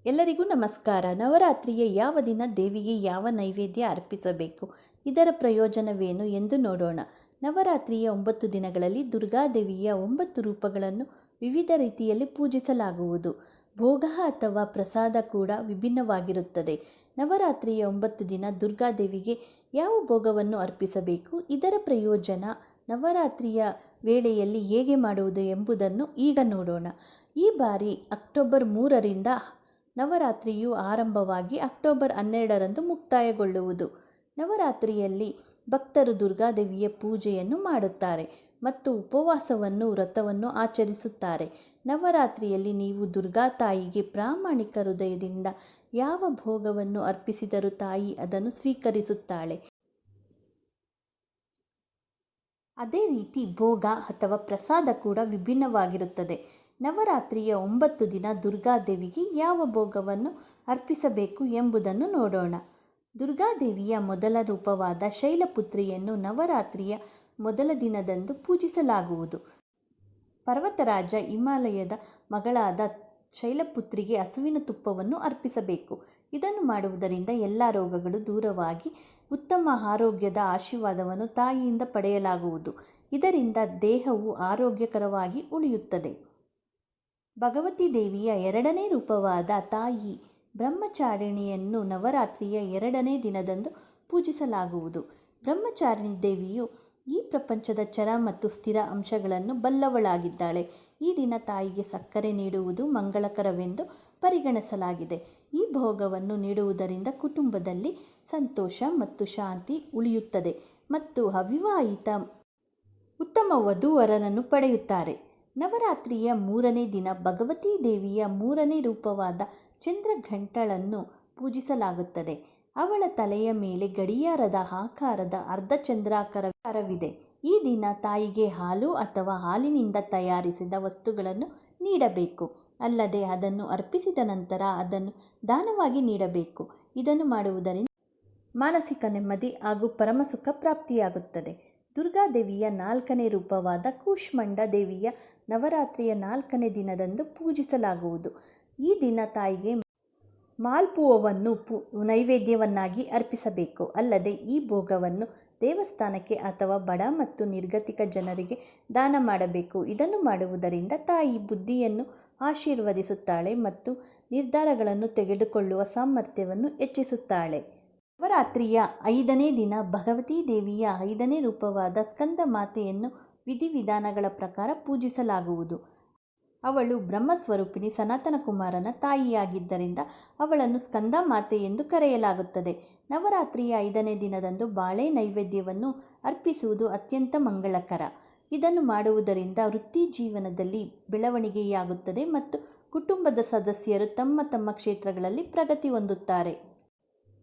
ಎಲ್ಲರಿಗೂ ನಮಸ್ಕಾರ. ನವರಾತ್ರಿಯ ಯಾವ ದಿನ ದೇವಿಗೆ ಯಾವ ನೈವೇದ್ಯ ಅರ್ಪಿಸಬೇಕು, ಇದರ ಪ್ರಯೋಜನವೇನು ಎಂದು ನೋಡೋಣ. ನವರಾತ್ರಿಯ 9 ದಿನಗಳಲ್ಲಿ ದುರ್ಗಾದೇವಿಯ 9 ರೂಪಗಳನ್ನು ವಿವಿಧ ರೀತಿಯಲ್ಲಿ ಪೂಜಿಸಲಾಗುವುದು. ಭೋಗ ಅಥವಾ ಪ್ರಸಾದ ಕೂಡ ವಿಭಿನ್ನವಾಗಿರುತ್ತದೆ. ನವರಾತ್ರಿಯ 9 ದಿನ ದುರ್ಗಾದೇವಿಗೆ ಯಾವ ಭೋಗವನ್ನು ಅರ್ಪಿಸಬೇಕು, ಇದರ ಪ್ರಯೋಜನ, ನವರಾತ್ರಿಯ ವೇಳೆಯಲ್ಲಿ ಹೇಗೆ ಮಾಡುವುದು ಎಂಬುದನ್ನು ಈಗ ನೋಡೋಣ. ಈ ಬಾರಿ ಅಕ್ಟೋಬರ್ 3ರಿಂದ ನವರಾತ್ರಿಯು ಆರಂಭವಾಗಿ ಅಕ್ಟೋಬರ್ 12ರಂದು ಮುಕ್ತಾಯಗೊಳ್ಳುವುದು. ನವರಾತ್ರಿಯಲ್ಲಿ ಭಕ್ತರು ದುರ್ಗಾದೇವಿಯ ಪೂಜೆಯನ್ನು ಮಾಡುತ್ತಾರೆ ಮತ್ತು ಉಪವಾಸವನ್ನು ವ್ರತವನ್ನು ಆಚರಿಸುತ್ತಾರೆ. ನವರಾತ್ರಿಯಲ್ಲಿ ನೀವು ದುರ್ಗಾ ತಾಯಿಗೆ ಪ್ರಾಮಾಣಿಕ ಹೃದಯದಿಂದ ಯಾವ ಭೋಗವನ್ನು ಅರ್ಪಿಸಿದರೂ ತಾಯಿ ಅದನ್ನು ಸ್ವೀಕರಿಸುತ್ತಾಳೆ. ಅದೇ ರೀತಿ ಭೋಗ ಅಥವಾ ಪ್ರಸಾದ ಕೂಡ ವಿಭಿನ್ನವಾಗಿರುತ್ತದೆ. ನವರಾತ್ರಿಯ 9 ದಿನ ದುರ್ಗಾದೇವಿಗೆ ಯಾವ ಭೋಗವನ್ನು ಅರ್ಪಿಸಬೇಕು ಎಂಬುದನ್ನು ನೋಡೋಣ. ದುರ್ಗಾದೇವಿಯ ಮೊದಲ ರೂಪವಾದ ಶೈಲಪುತ್ರಿಯನ್ನು ನವರಾತ್ರಿಯ ಮೊದಲ ದಿನದಂದು ಪೂಜಿಸಲಾಗುವುದು. ಪರ್ವತರಾಜ ಹಿಮಾಲಯದ ಮಗಳಾದ ಶೈಲಪುತ್ರಿಗೆ ಹಸುವಿನ ತುಪ್ಪವನ್ನು ಅರ್ಪಿಸಬೇಕು. ಇದನ್ನು ಮಾಡುವುದರಿಂದ ಎಲ್ಲ ರೋಗಗಳು ದೂರವಾಗಿ ಉತ್ತಮ ಆರೋಗ್ಯದ ಆಶೀರ್ವಾದವನ್ನು ತಾಯಿಯಿಂದ ಪಡೆಯಲಾಗುವುದು. ಇದರಿಂದ ದೇಹವು ಆರೋಗ್ಯಕರವಾಗಿ ಉಳಿಯುತ್ತದೆ. ಭಗವತಿ ದೇವಿಯ ಎರಡನೇ ರೂಪವಾದ ತಾಯಿ ಬ್ರಹ್ಮಚಾರಿಣಿಯನ್ನು ನವರಾತ್ರಿಯ 2ನೇ ದಿನದಂದು ಪೂಜಿಸಲಾಗುವುದು. ಬ್ರಹ್ಮಚಾರಿಣಿ ದೇವಿಯು ಈ ಪ್ರಪಂಚದ ಚರ ಮತ್ತು ಸ್ಥಿರ ಅಂಶಗಳನ್ನು ಬಲ್ಲವಳಾಗಿದ್ದಾಳೆ. ಈ ದಿನ ತಾಯಿಗೆ ಸಕ್ಕರೆ ನೀಡುವುದು ಮಂಗಳಕರವೆಂದು ಪರಿಗಣಿಸಲಾಗಿದೆ. ಈ ಭೋಗವನ್ನು ನೀಡುವುದರಿಂದ ಕುಟುಂಬದಲ್ಲಿ ಸಂತೋಷ ಮತ್ತು ಶಾಂತಿ ಉಳಿಯುತ್ತದೆ ಮತ್ತು ಅವಿವಾಹಿತ ಉತ್ತಮ ವಧೂವರರನ್ನು ಪಡೆಯುತ್ತಾರೆ. ನವರಾತ್ರಿಯ 3ನೇ ದಿನ ಭಗವತಿ ದೇವಿಯ 3ನೇ ರೂಪವಾದ ಚಂದ್ರಘಂಟಳನ್ನು ಪೂಜಿಸಲಾಗುತ್ತದೆ. ಅವಳ ತಲೆಯ ಮೇಲೆ ಗಡಿಯಾರದ ಆಕಾರದ ಅರ್ಧಚಂದ್ರಾಕಾರವಿದೆ. ಈ ದಿನ ತಾಯಿಗೆ ಹಾಲು ಅಥವಾ ಹಾಲಿನಿಂದ ತಯಾರಿಸಿದ ವಸ್ತುಗಳನ್ನು ನೀಡಬೇಕು. ಅಲ್ಲದೆ ಅದನ್ನು ಅರ್ಪಿಸಿದ ನಂತರ ಅದನ್ನು ದಾನವಾಗಿ ನೀಡಬೇಕು. ಇದನ್ನು ಮಾಡುವುದರಿಂದ ಮಾನಸಿಕ ನೆಮ್ಮದಿ ಹಾಗೂ ಪರಮಸುಖ ಪ್ರಾಪ್ತಿಯಾಗುತ್ತದೆ. ದುರ್ಗಾದೇವಿಯ 4ನೇ ರೂಪವಾದ ಕೂಷ್ಮಾಂಡ ದೇವಿಯ ನವರಾತ್ರಿಯ 4ನೇ ದಿನದಂದು ಪೂಜಿಸಲಾಗುವುದು. ಈ ದಿನ ತಾಯಿಗೆ ಮಾಲ್ಪುವನ್ನು ನೈವೇದ್ಯವನ್ನಾಗಿ ಅರ್ಪಿಸಬೇಕು. ಅಲ್ಲದೆ ಈ ಭೋಗವನ್ನು ದೇವಸ್ಥಾನಕ್ಕೆ ಅಥವಾ ಬಡ ಮತ್ತು ನಿರ್ಗತಿಕ ಜನರಿಗೆ ದಾನ ಮಾಡಬೇಕು. ಇದನ್ನು ಮಾಡುವುದರಿಂದ ತಾಯಿ ಬುದ್ಧಿಯನ್ನು ಆಶೀರ್ವದಿಸುತ್ತಾಳೆ ಮತ್ತು ನಿರ್ಧಾರಗಳನ್ನು ತೆಗೆದುಕೊಳ್ಳುವ ಸಾಮರ್ಥ್ಯವನ್ನು ಹೆಚ್ಚಿಸುತ್ತಾಳೆ. ನವರಾತ್ರಿಯ 5ನೇ ದಿನ ಭಗವತಿ ದೇವಿಯ 5ನೇ ರೂಪವಾದ ಸ್ಕಂದ ಮಾತೆಯನ್ನು ವಿಧಿವಿಧಾನಗಳ ಪ್ರಕಾರ ಪೂಜಿಸಲಾಗುವುದು. ಅವಳು ಬ್ರಹ್ಮಸ್ವರೂಪಿಣಿ ಸನಾತನ ಕುಮಾರನ ತಾಯಿಯಾಗಿದ್ದರಿಂದ ಅವಳನ್ನು ಸ್ಕಂದ ಮಾತೆ ಎಂದು ಕರೆಯಲಾಗುತ್ತದೆ. ನವರಾತ್ರಿಯ 5ನೇ ದಿನದಂದು ಬಾಳೆ ನೈವೇದ್ಯವನ್ನು ಅರ್ಪಿಸುವುದು ಅತ್ಯಂತ ಮಂಗಳಕರ. ಇದನ್ನು ಮಾಡುವುದರಿಂದ ವೃತ್ತಿ ಜೀವನದಲ್ಲಿ ಬೆಳವಣಿಗೆಯಾಗುತ್ತದೆ ಮತ್ತು ಕುಟುಂಬದ ಸದಸ್ಯರು ತಮ್ಮ ತಮ್ಮ ಕ್ಷೇತ್ರಗಳಲ್ಲಿ ಪ್ರಗತಿ ಹೊಂದುತ್ತಾರೆ.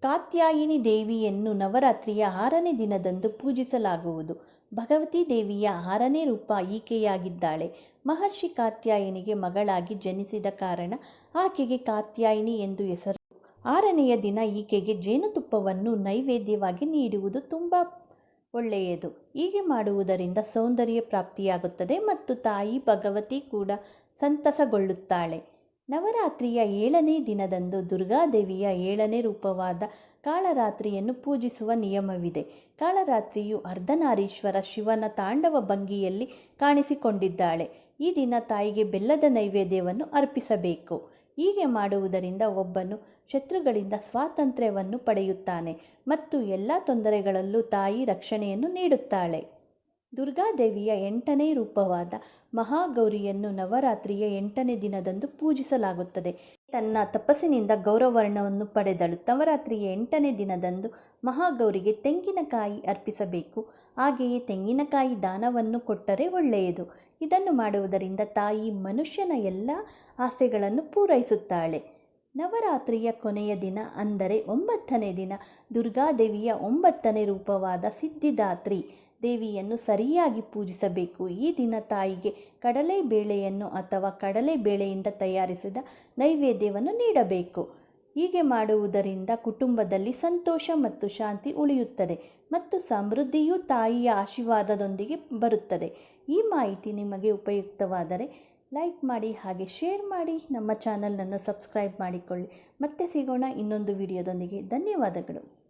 ಕಾತ್ಯಾಯಿನಿ ದೇವಿಯನ್ನು ನವರಾತ್ರಿಯ 6ನೇ ದಿನದಂದು ಪೂಜಿಸಲಾಗುವುದು. ಭಗವತಿ ದೇವಿಯ 6ನೇ ರೂಪ ಈಕೆಯಾಗಿದ್ದಾಳೆ. ಮಹರ್ಷಿ ಕಾತ್ಯಾಯಿನಿಗೆ ಮಗಳಾಗಿ ಜನಿಸಿದ ಕಾರಣ ಆಕೆಗೆ ಕಾತ್ಯಾಯಿನಿ ಎಂದು ಹೆಸರು. 6ನೆಯ ದಿನ ಈಕೆಗೆ ಜೇನುತುಪ್ಪವನ್ನು ನೈವೇದ್ಯವಾಗಿ ನೀಡುವುದು ತುಂಬ ಒಳ್ಳೆಯದು. ಹೀಗೆ ಮಾಡುವುದರಿಂದ ಸೌಂದರ್ಯ ಪ್ರಾಪ್ತಿಯಾಗುತ್ತದೆ ಮತ್ತು ತಾಯಿ ಭಗವತಿ ಕೂಡ ಸಂತಸಗೊಳ್ಳುತ್ತಾಳೆ. ನವರಾತ್ರಿಯ 7ನೇ ದಿನದಂದು ದುರ್ಗಾದೇವಿಯ 7ನೇ ರೂಪವಾದ ಕಾಳರಾತ್ರಿಯನ್ನು ಪೂಜಿಸುವ ನಿಯಮವಿದೆ. ಕಾಳರಾತ್ರಿಯು ಅರ್ಧನಾರೀಶ್ವರ ಶಿವನ ತಾಂಡವ ಭಂಗಿಯಲ್ಲಿ ಕಾಣಿಸಿಕೊಂಡಿದ್ದಾಳೆ. ಈ ದಿನ ತಾಯಿಗೆ ಬೆಲ್ಲದ ನೈವೇದ್ಯವನ್ನು ಅರ್ಪಿಸಬೇಕು. ಹೀಗೆ ಮಾಡುವುದರಿಂದ ಒಬ್ಬನು ಶತ್ರುಗಳಿಂದ ಸ್ವಾತಂತ್ರ್ಯವನ್ನು ಪಡೆಯುತ್ತಾನೆ ಮತ್ತು ಎಲ್ಲ ತೊಂದರೆಗಳಲ್ಲೂ ತಾಯಿ ರಕ್ಷಣೆಯನ್ನು ನೀಡುತ್ತಾಳೆ. ದುರ್ಗಾದೇವಿಯ 8ನೇ ರೂಪವಾದ ಮಹಾಗೌರಿಯನ್ನು ನವರಾತ್ರಿಯ 8ನೇ ದಿನದಂದು ಪೂಜಿಸಲಾಗುತ್ತದೆ. ತನ್ನ ತಪಸ್ಸಿನಿಂದ ಗೌರವರ್ಣವನ್ನು ಪಡೆದಳು. ನವರಾತ್ರಿಯ 8ನೇ ದಿನದಂದು ಮಹಾಗೌರಿಗೆ ತೆಂಗಿನಕಾಯಿ ಅರ್ಪಿಸಬೇಕು. ಹಾಗೆಯೇ ತೆಂಗಿನಕಾಯಿ ದಾನವನ್ನು ಕೊಟ್ಟರೆ ಒಳ್ಳೆಯದು. ಇದನ್ನು ಮಾಡುವುದರಿಂದ ತಾಯಿ ಮನುಷ್ಯನ ಎಲ್ಲ ಆಸೆಗಳನ್ನು ಪೂರೈಸುತ್ತಾಳೆ. ನವರಾತ್ರಿಯ ಕೊನೆಯ ದಿನ ಅಂದರೆ 9ನೇ ದಿನ ದುರ್ಗಾದೇವಿಯ 9ನೇ ರೂಪವಾದ ಸಿದ್ಧಿದಾತ್ರಿ ದೇವಿಯನ್ನು ಸರಿಯಾಗಿ ಪೂಜಿಸಬೇಕು. ಈ ದಿನ ತಾಯಿಗೆ ಕಡಲೆಬೇಳೆಯನ್ನು ಅಥವಾ ಕಡಲೆಬೇಳೆಯಿಂದ ತಯಾರಿಸಿದ ನೈವೇದ್ಯವನ್ನು ನೀಡಬೇಕು. ಹೀಗೆ ಮಾಡುವುದರಿಂದ ಕುಟುಂಬದಲ್ಲಿ ಸಂತೋಷ ಮತ್ತು ಶಾಂತಿ ಉಳಿಯುತ್ತದೆ ಮತ್ತು ಸಮೃದ್ಧಿಯು ತಾಯಿಯ ಆಶೀರ್ವಾದದೊಂದಿಗೆ ಬರುತ್ತದೆ. ಈ ಮಾಹಿತಿ ನಿಮಗೆ ಉಪಯುಕ್ತವಾದರೆ ಲೈಕ್ ಮಾಡಿ ಹಾಗೆ ಶೇರ್ ಮಾಡಿ. ನಮ್ಮ ಚಾನಲನ್ನು ಸಬ್ಸ್ಕ್ರೈಬ್ ಮಾಡಿಕೊಳ್ಳಿ. ಮತ್ತೆ ಸಿಗೋಣ ಇನ್ನೊಂದು ವಿಡಿಯೋದೊಂದಿಗೆ. ಧನ್ಯವಾದಗಳು.